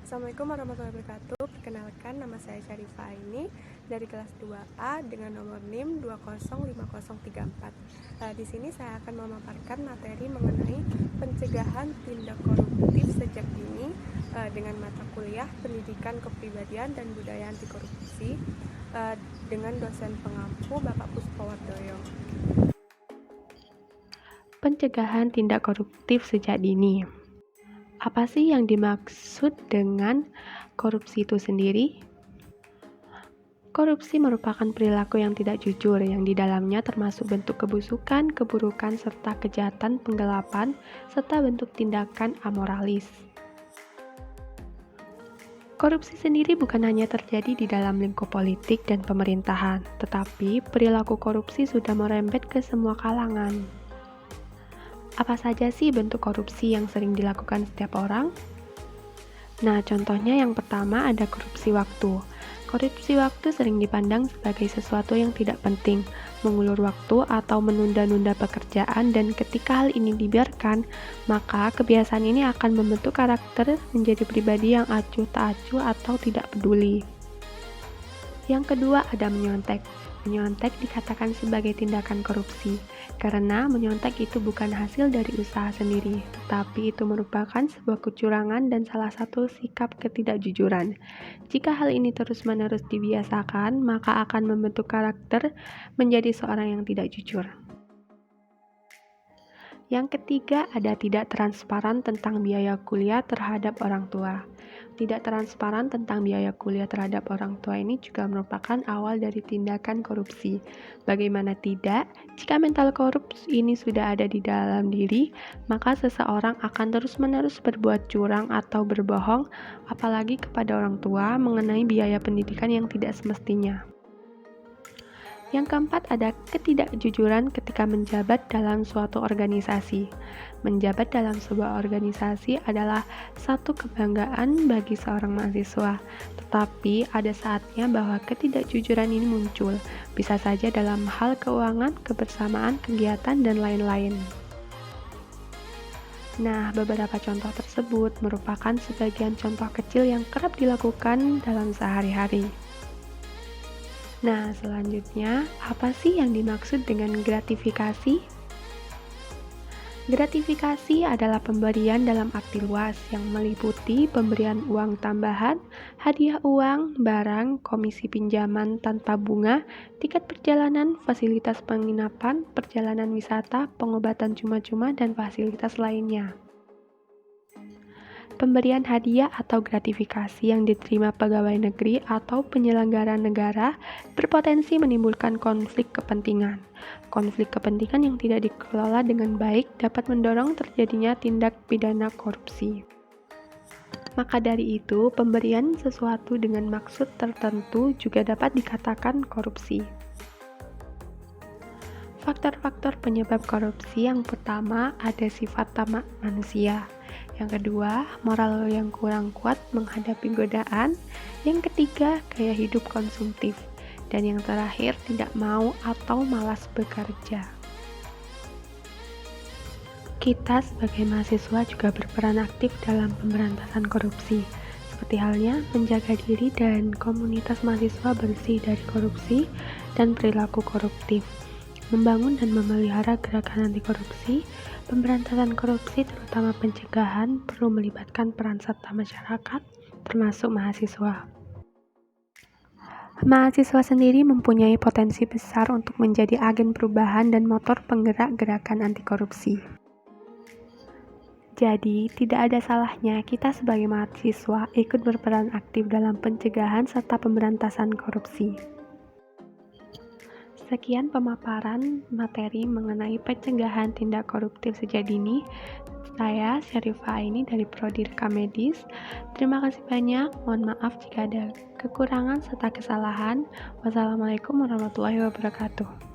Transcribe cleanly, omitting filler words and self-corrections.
Assalamualaikum warahmatullahi wabarakatuh. Perkenalkan, nama saya Syarifah ini dari kelas 2A dengan nomor NIM 205034. Di sini saya akan memaparkan materi mengenai pencegahan tindak koruptif sejak dini dengan mata kuliah Pendidikan Kepribadian dan Budaya Anti Korupsi dengan dosen pengampu Bapak Puspawardoyo. Pencegahan tindak koruptif sejak dini. Apa sih yang dimaksud dengan korupsi itu sendiri? Korupsi merupakan perilaku yang tidak jujur, yang di dalamnya termasuk bentuk kebusukan, keburukan, serta kejahatan, penggelapan, serta bentuk tindakan amoralis. Korupsi sendiri bukan hanya terjadi di dalam lingkup politik dan pemerintahan, tetapi perilaku korupsi sudah merembet ke semua kalangan. Apa saja sih bentuk korupsi yang sering dilakukan setiap orang? Nah, contohnya yang pertama ada korupsi waktu. Korupsi waktu sering dipandang sebagai sesuatu yang tidak penting, mengulur waktu atau menunda-nunda pekerjaan, dan ketika hal ini dibiarkan, maka kebiasaan ini akan membentuk karakter menjadi pribadi yang acuh tak acuh atau tidak peduli. Yang kedua ada menyontek. Menyontek dikatakan sebagai tindakan korupsi, karena menyontek itu bukan hasil dari usaha sendiri, tetapi itu merupakan sebuah kecurangan dan salah satu sikap ketidakjujuran. Jika hal ini terus-menerus dibiasakan, maka akan membentuk karakter menjadi seorang yang tidak jujur. Yang ketiga ada tidak transparan tentang biaya kuliah terhadap orang tua. Tidak transparan tentang biaya kuliah terhadap orang tua ini juga merupakan awal dari tindakan korupsi. Bagaimana tidak, jika mental korup ini sudah ada di dalam diri, maka seseorang akan terus-menerus berbuat curang atau berbohong, apalagi kepada orang tua mengenai biaya pendidikan yang tidak semestinya. Yang keempat ada ketidakjujuran ketika menjabat dalam suatu organisasi. Menjabat dalam sebuah organisasi adalah satu kebanggaan bagi seorang mahasiswa, tetapi ada saatnya bahwa ketidakjujuran ini muncul, bisa saja dalam hal keuangan, kebersamaan, kegiatan, dan lain-lain. Nah, beberapa contoh tersebut merupakan sebagian contoh kecil yang kerap dilakukan dalam sehari-hari. Nah, selanjutnya, apa sih yang dimaksud dengan gratifikasi? Gratifikasi adalah pemberian dalam arti luas yang meliputi pemberian uang tambahan, hadiah uang, barang, komisi pinjaman tanpa bunga, tiket perjalanan, fasilitas penginapan, perjalanan wisata, pengobatan cuma-cuma, dan fasilitas lainnya. Pemberian hadiah atau gratifikasi yang diterima pegawai negeri atau penyelenggara negara berpotensi menimbulkan konflik kepentingan. Konflik kepentingan yang tidak dikelola dengan baik dapat mendorong terjadinya tindak pidana korupsi. Maka dari itu, pemberian sesuatu dengan maksud tertentu juga dapat dikatakan korupsi. Faktor-faktor penyebab korupsi yang pertama ada sifat tamak manusia. Yang kedua, moral yang kurang kuat menghadapi godaan. Yang ketiga, gaya hidup konsumtif. Dan yang terakhir, tidak mau atau malas bekerja. Kita sebagai mahasiswa juga berperan aktif dalam pemberantasan korupsi, seperti halnya menjaga diri dan komunitas mahasiswa bersih dari korupsi dan perilaku koruptif. Membangun dan memelihara gerakan anti korupsi, pemberantasan korupsi terutama pencegahan perlu melibatkan peran serta masyarakat, termasuk mahasiswa. Mahasiswa sendiri mempunyai potensi besar untuk menjadi agen perubahan dan motor penggerak gerakan anti korupsi. Jadi, tidak ada salahnya kita sebagai mahasiswa ikut berperan aktif dalam pencegahan serta pemberantasan korupsi. Sekian pemaparan materi mengenai pencegahan tindak koruptif sejak dini. Saya Syarifah ini dari Prodi Rekam Medis. Terima kasih banyak. Mohon maaf jika ada kekurangan serta kesalahan. Wassalamualaikum warahmatullahi wabarakatuh.